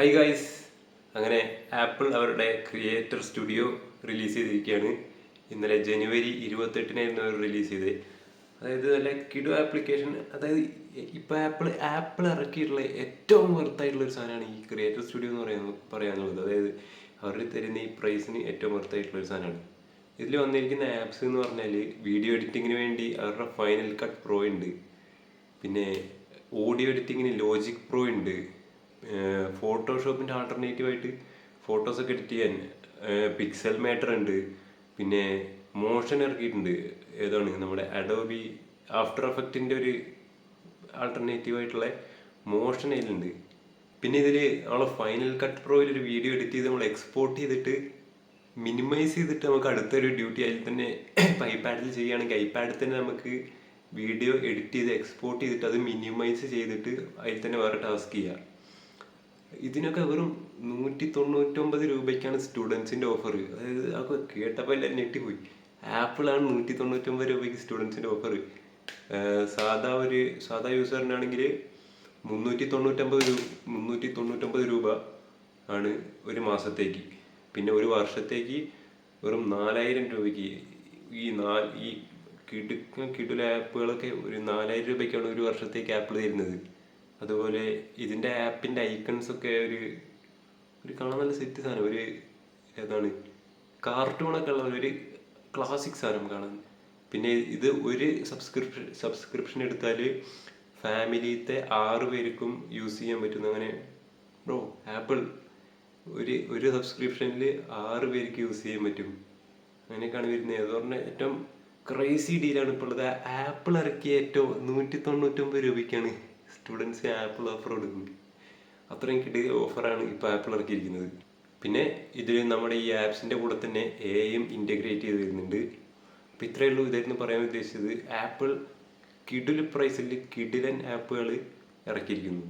High guys, അങ്ങനെ apple അവരുടെ creator studio release ചെയ്തിരിക്കുകയാണ്. ഇന്നലെ ജനുവരി 28-നായിരുന്നു അവർ റിലീസ് ചെയ്തത്. അതായത് നല്ല കിഡു ആപ്ലിക്കേഷൻ. അതായത് ഇപ്പോൾ ആപ്പിൾ ഇറക്കിയിട്ടുള്ള ഏറ്റവും വെർത്തായിട്ടുള്ള ഒരു സാധനമാണ് ഈ ക്രിയേറ്റർ സ്റ്റുഡിയോ എന്ന് പറയാനുള്ളത്. അതായത് അവർ തരുന്ന ഈ പ്രൈസിന് ഏറ്റവും വെർത്തായിട്ടുള്ള ഒരു സാധനമാണ്. ഇതിൽ വന്നിരിക്കുന്ന ആപ്സ് എന്ന് പറഞ്ഞാൽ വീഡിയോ എഡിറ്റിങ്ങിന് വേണ്ടി അവരുടെ ഫൈനൽ കട്ട് പ്രോ ഉണ്ട്, പിന്നെ ഓഡിയോ എഡിറ്റിങ്ങിന് ലോജിക് പ്രോ ഉണ്ട്, ഫോട്ടോഷോപ്പിൻ്റെ ആൾട്ടർനേറ്റീവായിട്ട് ഫോട്ടോസൊക്കെ എഡിറ്റ് ചെയ്യാൻ പിക്സൽ മേറ്റർ ഉണ്ട്, പിന്നെ മോഷൻ ഇറക്കിയിട്ടുണ്ട്. ഏതാണ് നമ്മുടെ അഡോബി ആഫ്റ്റർ എഫക്റ്റിൻ്റെ ഒരു ആൾട്ടർനേറ്റീവായിട്ടുള്ള മോഷൻ അതിലുണ്ട്. പിന്നെ ഇതിൽ നമ്മളെ ഫൈനൽ കട്ട് പ്രോയിൽ ഒരു വീഡിയോ എഡിറ്റ് ചെയ്ത് നമ്മൾ എക്സ്പോർട്ട് ചെയ്തിട്ട് മിനിമൈസ് ചെയ്തിട്ട് നമുക്ക് അടുത്തൊരു ഡ്യൂട്ടി അതിൽ തന്നെ ഇപ്പോൾ ഐപാഡിൽ ചെയ്യുകയാണെങ്കിൽ ഐപാഡിൽ തന്നെ നമുക്ക് വീഡിയോ എഡിറ്റ് ചെയ്ത് എക്സ്പോർട്ട് ചെയ്തിട്ട് അത് മിനിമൈസ് ചെയ്തിട്ട് അതിൽ തന്നെ വേറെ ടാസ്ക് ചെയ്യുക. ഇതിനൊക്കെ വെറും 199 രൂപയ്ക്കാണ് സ്റ്റുഡൻസിൻ്റെ ഓഫർ. അതായത് അതൊക്കെ കേട്ടപ്പോൾ എല്ലാം ഞെട്ടിപ്പോയി. ആപ്പിളാണ് 199 രൂപയ്ക്ക് സ്റ്റുഡൻസിൻ്റെ ഓഫർ. സാധാ യൂസറിനാണെങ്കിൽ 399 രൂപ ആണ് ഒരു മാസത്തേക്ക്. പിന്നെ ഒരു വർഷത്തേക്ക് വെറും 4000 രൂപയ്ക്ക് ഈ കിടുല ആപ്പുകളൊക്കെ ഒരു 4000 രൂപയ്ക്കാണ് ഒരു വർഷത്തേക്ക് ആപ്പിൾ തരുന്നത്. അതുപോലെ ഇതിൻ്റെ ആപ്പിൻ്റെ ഐക്കൺസൊക്കെ ഒരു കാണാൻ നല്ല സെറ്റ് സാധനം, ഒരു ഏതാണ് കാർട്ടൂണൊക്കെ ഉള്ള ഒരു ക്ലാസിക് സാധനം കാണാൻ. പിന്നെ ഇത് ഒരു സബ്സ്ക്രിപ്ഷൻ എടുത്താൽ ഫാമിലിത്തെ 6 പേർക്കും യൂസ് ചെയ്യാൻ പറ്റുന്ന. അങ്ങനെ ബ്രോ, ആപ്പിൾ ഒരു സബ്സ്ക്രിപ്ഷനിൽ 6 പേർക്ക് യൂസ് ചെയ്യാൻ പറ്റും. അങ്ങനെയൊക്കെയാണ് വരുന്നത്. അത് പറഞ്ഞാൽ ഏറ്റവും ക്രൈസി ഡീലാണ് ഇപ്പോൾ ഉള്ളത്. ആപ്പിൾ ഇറക്കിയ ഏറ്റവും 199 രൂപയ്ക്കാണ് സ്റ്റുഡൻസിന് ആപ്പിൾ ഓഫർ കൊടുക്കുന്നത്. അത്രയും കിട്ടിയ ഓഫറാണ് ഇപ്പോൾ ആപ്പിൾ ഇറക്കിയിരിക്കുന്നത്. പിന്നെ ഇതിൽ നമ്മുടെ ഈ ആപ്സിൻ്റെ കൂടെ തന്നെ എഐയും ഇൻ്റഗ്രേറ്റ് ചെയ്ത് വരുന്നുണ്ട്. അപ്പോൾ ഇത്രയേ ഉള്ളൂ ഇതായിരുന്നു പറയാൻ ഉദ്ദേശിച്ചത്. ആപ്പിൾ കിടിലൻ പ്രൈസിൽ കിടിലൻ ആപ്പുകൾ ഇറക്കിയിരിക്കുന്നു.